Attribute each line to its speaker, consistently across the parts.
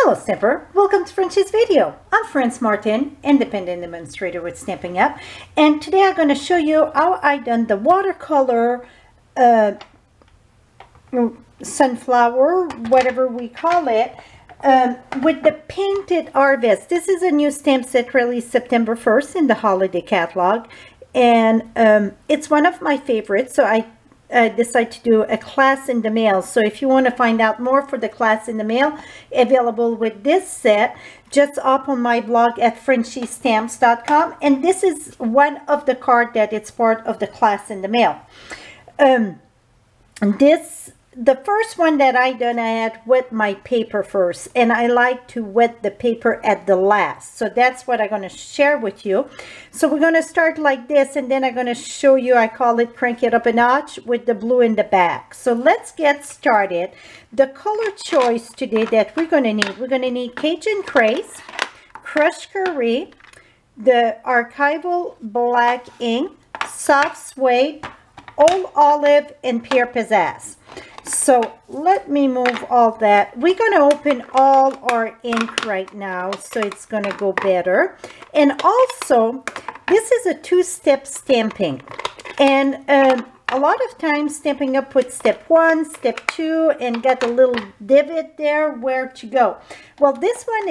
Speaker 1: Hello Stamper, welcome to Frenchie's video. I'm Franz Martin, independent demonstrator with Stampin' Up, and today I'm going to show you how I done the watercolor sunflower, whatever we call it, with the painted harvest. This is a new stamp set released September 1st in the holiday catalog, and it's one of my favorites, so I decided to do a class in the mail. So if you want to find out more for the class in the mail available with this set, just up on my blog at FrenchieStamps.com, and this is one of the cards that it's part of the class in the mail. The first one that I done, I had wet my paper first, and I like to wet the paper at the last. So that's what I'm going to share with you. So we're going to start like this, and then I'm going to show you, I call it crank it up a notch, with the blue in the back. So let's get started. The color choice today that we're going to need Cajun Trace, crushed curry, the archival black ink, soft suede, old olive, and pear pizzazz. So let me move all that. We're going to open all our ink right now, so it's going to go better. And also, this is a two-step stamping. And a lot of times Stampin' Up put step 1, step 2, and got a little divot there where to go. Well, this one,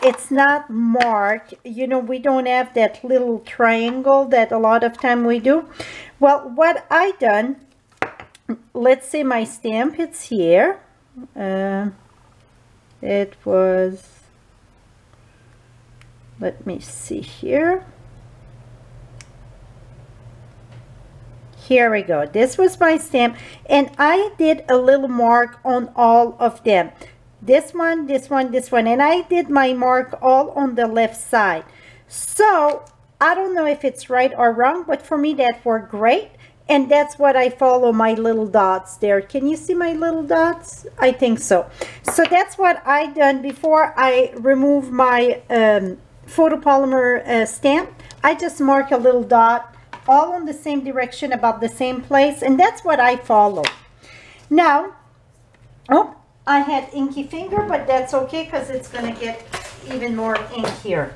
Speaker 1: it's not marked. You know, we don't have that little triangle that a lot of time we do. Well, what I done, let's say my stamp, it's here. It was, let me see here. Here we go. This was my stamp, and I did a little mark on all of them. This one, this one, this one, and I did my mark all on the left side. So I don't know if it's right or wrong, but for me that worked great. And that's what I follow, my little dots there. Can you see my little dots? I think so. So that's what I done before I remove my photopolymer stamp. I just mark a little dot all in the same direction, about the same place, and that's what I follow. Now, oh, I had inky finger, but that's okay because it's going to get even more ink here.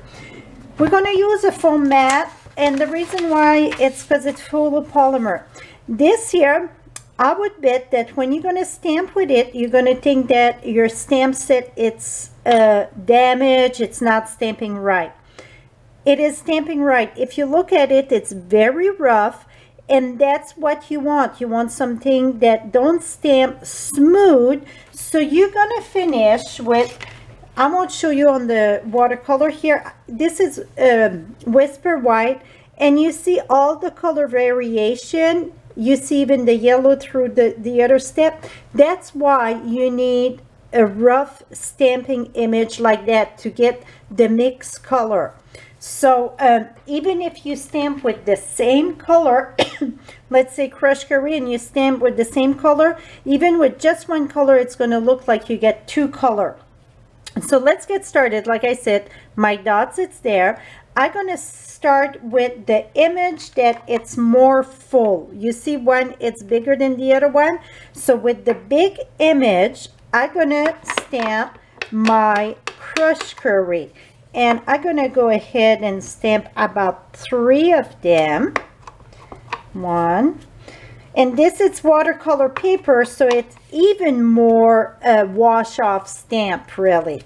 Speaker 1: We're going to use a foam mat. And the reason why, it's because it's full of polymer. This here, I would bet that when you're going to stamp with it, you're going to think that your stamp set, it's damaged, it's not stamping right. It is stamping right. If you look at it, it's very rough, and that's what you want. You want something that don't stamp smooth. So you're going to finish with, I won't show you on the watercolor here. This is Whisper White, and you see all the color variation. You see even the yellow through the other step. That's why you need a rough stamping image like that to get the mixed color. So even if you stamp with the same color, let's say crushed curry, and you stamp with the same color, even with just one color, it's going to look like you get two color. So let's get started. Like I said, my dots, it's there. I'm going to start with the image that it's more full. You see one, it's bigger than the other one. So with the big image, I'm going to stamp my crushed curry. And I'm going to go ahead and stamp about 3 of them. 1. And this is watercolor paper, so it's even more wash-off stamp, really.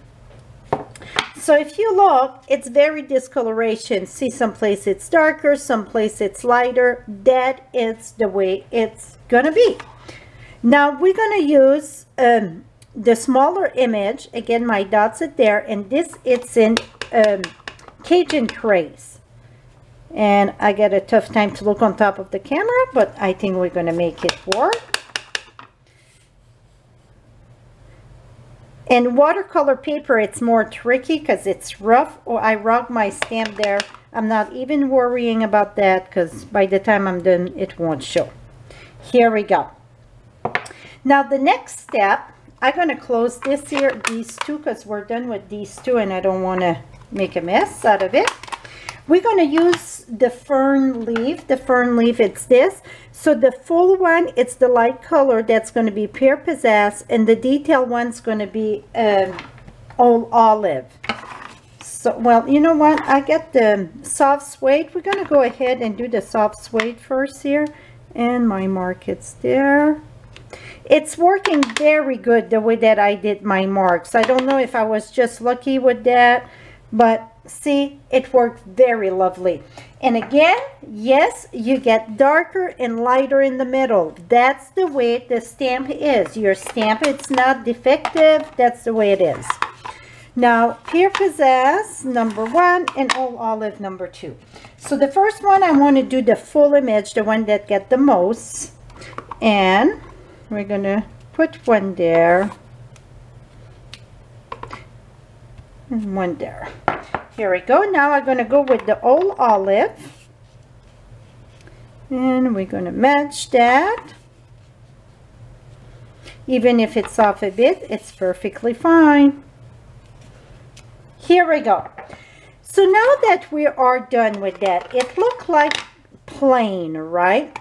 Speaker 1: So if you look, it's very discoloration. See, someplace it's darker, someplace it's lighter. That is the way it's gonna be. Now we're gonna use the smaller image. Again, my dots are there, and this, it's in Cajun Trace. And I get a tough time to look on top of the camera, but I think we're going to make it work. And watercolor paper, it's more tricky because it's rough. Oh, I rubbed my stamp there. I'm not even worrying about that because by the time I'm done, it won't show. Here we go. Now the next step, I'm going to close this here, these two, because we're done with these two and I don't want to make a mess out of it. We're going to use the fern leaf. The fern leaf, it's this. So the full one, it's the light color. That's going to be pear pizzazz. And the detail one's going to be Old Olive. So, well, you know what? I get the soft suede. We're going to go ahead and do the soft suede first here. And my market's there. It's working very good the way that I did my marks. I don't know if I was just lucky with that, but see, it worked very lovely. And again, yes, you get darker and lighter in the middle. That's the way the stamp is. Your stamp, it's not defective. That's the way it is. Now, Pure Pizzazz #1 and Old Olive #2. So the first one, I want to do the full image, the one that get the most. And we're going to put one there. And one there. Here we go. Now I'm going to go with the Old Olive. And we're going to match that. Even if it's off a bit, it's perfectly fine. Here we go. So now that we are done with that, it looked like plain, right?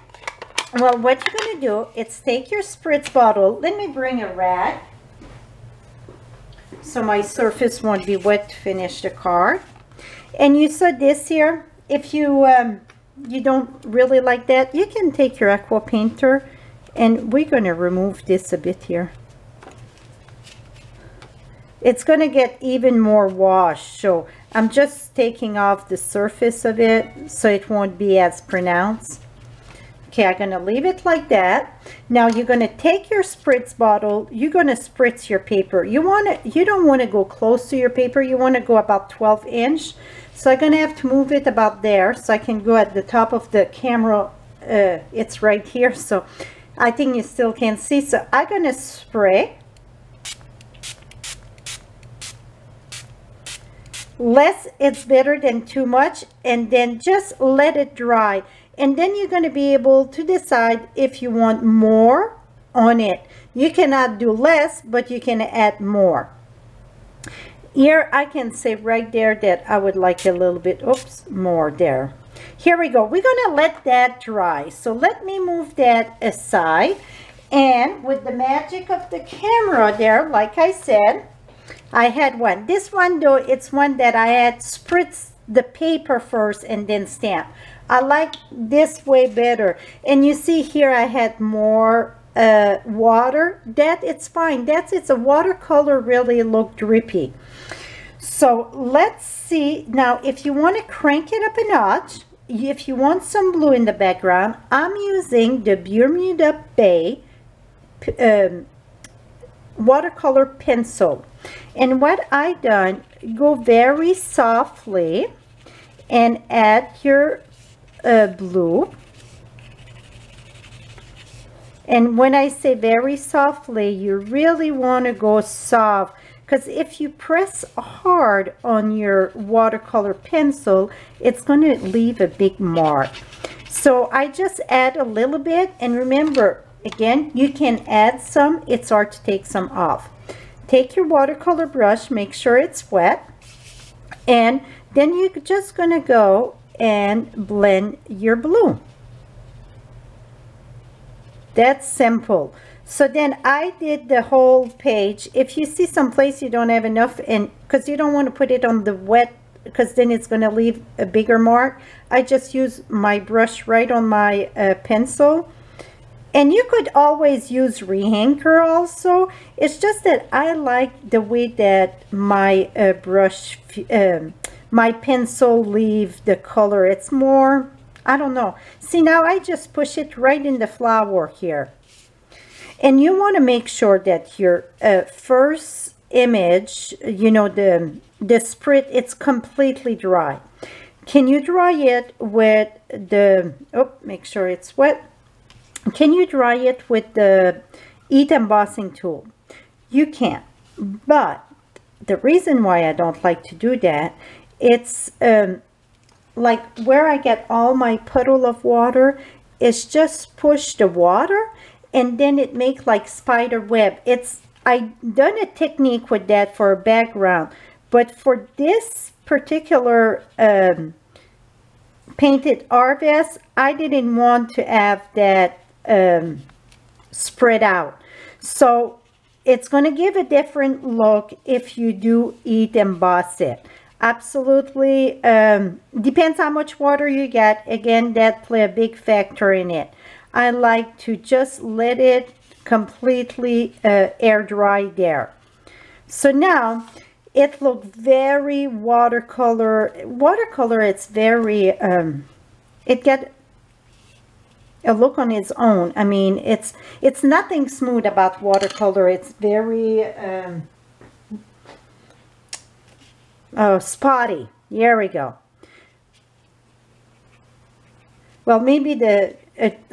Speaker 1: Well, what you're going to do is take your spritz bottle. Let me bring a rag so my surface won't be wet to finish the card. And you saw this here. If you you don't really like that, you can take your aqua painter, and we're going to remove this a bit here. It's going to get even more washed, so I'm just taking off the surface of it so it won't be as pronounced. Okay, I'm going to leave it like that. Now you're going to take your spritz bottle. You're going to spritz your paper. You don't want to go close to your paper. You want to go about 12 inch. So I'm going to have to move it about there so I can go at the top of the camera. It's right here, so I think you still can see. So I'm going to spray. Less is better than too much, and then just let it dry. And then you're going to be able to decide if you want more on it. You cannot do less, but you can add more. Here I can say right there that I would like a little bit, oops, more there. Here we go. We're going to let that dry. So let me move that aside. And with the magic of the camera there, like I said, I had one. This one though, it's one that I had spritzed the paper first and then stamp. I like this way better. And you see here I had more water. That it's fine. It's a watercolor really look drippy. So let's see. Now if you want to crank it up a notch, if you want some blue in the background, I'm using the Bermuda Bay watercolor pencil. And what I done, go very softly and add your blue. And when I say very softly, you really want to go soft, because if you press hard on your watercolor pencil, it's going to leave a big mark. So I just add a little bit, and remember, again, you can add some. It's hard to take some off. Take your watercolor brush, make sure it's wet, and then you're just going to go and blend your blue. That's simple. So then I did the whole page. If you see someplace you don't have enough, and because you don't want to put it on the wet, because then it's going to leave a bigger mark, I just use my brush right on my pencil. And you could always use rehanker also. It's just that I like the way that my brush, my pencil leave the color. It's more, I don't know. See, now I just push it right in the flower here. And you want to make sure that your first image, you know, the sprit, it's completely dry. Can you dry it with the, oh, make sure it's wet. Can you dry it with the heat embossing tool? You can, but the reason why I don't like to do that, it's like where I get all my puddle of water, is just push the water and then it make like spider web. I done a technique with that for a background, but for this particular painted harvest, I didn't want to have that spread out. So it's going to give a different look if you do heat emboss it. Absolutely. Depends how much water you get. Again, that play a big factor in it. I like to just let it completely air dry there. So now it looks very watercolor. It's very it get a look on its own. I mean, it's nothing smooth about watercolor. It's very spotty. Here we go. Well, maybe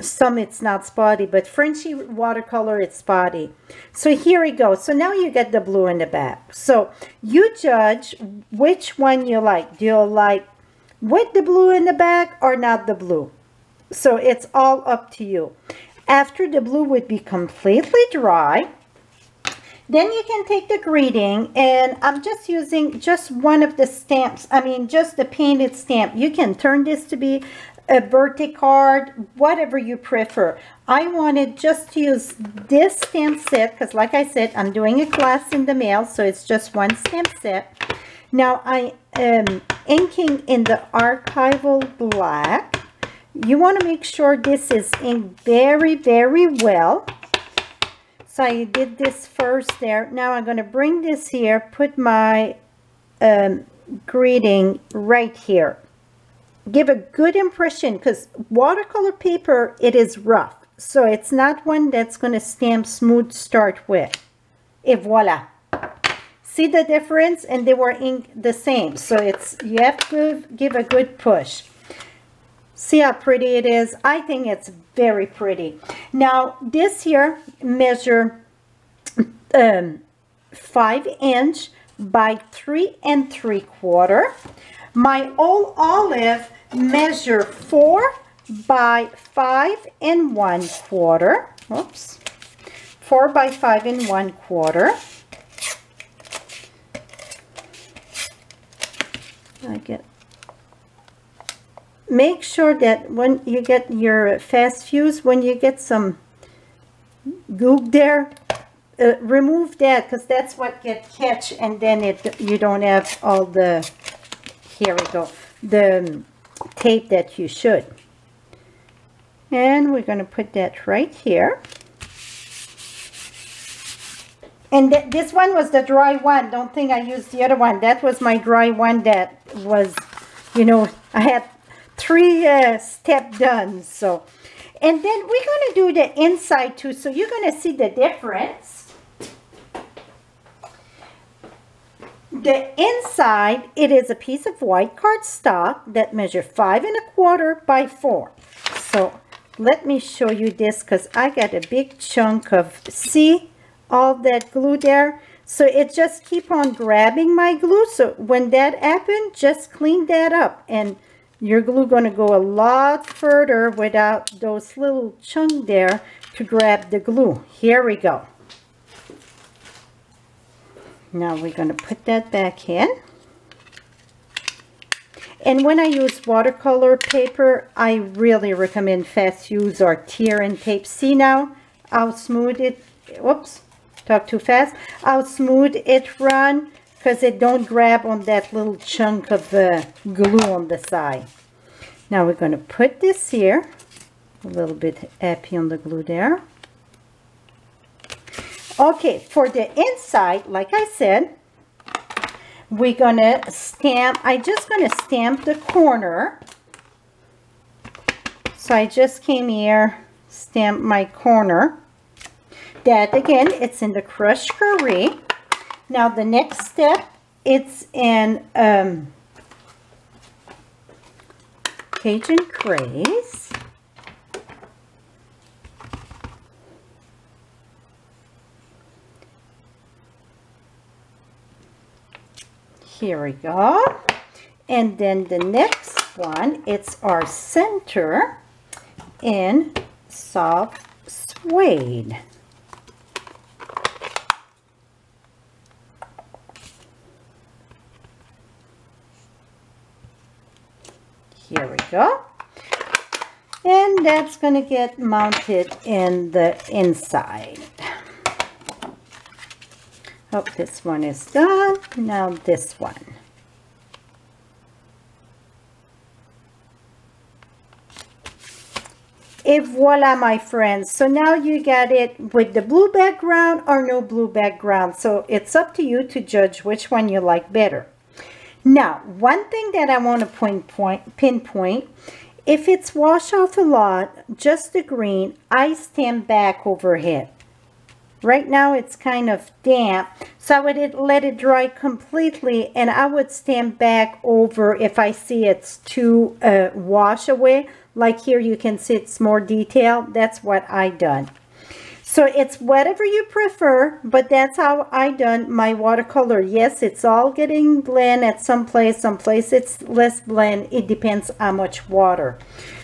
Speaker 1: some it's not spotty, but Frenchy watercolor, it's spotty. So here we go. So now you get the blue in the back. So you judge which one you like. Do you like with the blue in the back or not the blue? So it's all up to you. After the blue would be completely dry, then you can take the greeting, and I'm just using just one of the stamps. I mean, just the painted stamp. You can turn this to be a birthday card, whatever you prefer. I wanted just to use this stamp set because, like I said, I'm doing a class in the mail, so it's just one stamp set. Now I am inking in the archival black. You want to make sure this is inked very, very well. So I did this first there. Now I'm going to bring this here, put my greeting right here. Give a good impression, because watercolor paper, it is rough. So it's not one that's going to stamp smooth start with. Et voila. See the difference? And they were inked the same. So it's, you have to give a good push. See how pretty it is? I think it's very pretty. Now this here measure 5" by 3 3/4. My old olive measure 4 by 5 1/4. Oops. 4 by 5 1/4. Make sure that when you get your fast fuse, when you get some goop there, remove that, because that's what get catch, and then you don't have all the, here we go, the tape that you should. And we're going to put that right here. And this one was the dry one. Don't think I used the other one. That was my dry one that was, you know, I had 3 step done. So, and then we're going to do the inside too, so you're going to see the difference. The inside, it is a piece of white cardstock that measures 5 1/4 by 4. So let me show you this, because I got a big chunk of, see all that glue there? So it just keep on grabbing my glue. So when that happens, just clean that up, and your glue going to go a lot further without those little chunks there to grab the glue. Here we go. Now we're going to put that back in. And when I use watercolor paper, I really recommend fast fuse or tear and tape. See now how smooth it, whoops, talk too fast, how smooth it run, because it don't grab on that little chunk of glue on the side. Now we're going to put this here, a little bit happy on the glue there. Okay, for the inside, like I said, we're going to stamp, I'm just going to stamp the corner. So I just came here, stamp my corner. That again, it's in the crushed curry. Now the next step, it's in Cajun Craze. Here we go. And then the next one, it's our center in soft suede. Here we go. And that's going to get mounted in the inside. Oh, this one is done. Now this one. Et voila, my friends. So now you got it with the blue background or no blue background. So it's up to you to judge which one you like better. Now, one thing that I want to pinpoint, if it's washed off a lot, just the green, I stamp back overhead. Right now it's kind of damp, so I would let it dry completely, and I would stamp back over if I see it's too wash away. Like here you can see it's more detailed. That's what I done. So it's whatever you prefer, but that's how I done my watercolor. Yes, it's all getting blend at some place it's less blend. It depends how much water.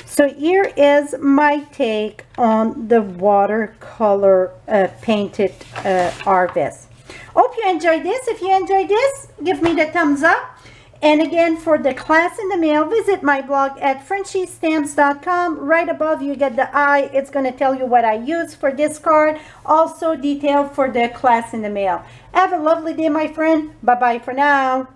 Speaker 1: So here is my take on the watercolor painted harvest. Hope you enjoyed this. If you enjoyed this, give me the thumbs up. And again, for the class in the mail, visit my blog at FrenchieStamps.com. Right above you get the eye. It's going to tell you what I use for this card. Also detailed for the class in the mail. Have a lovely day, my friend. Bye-bye for now.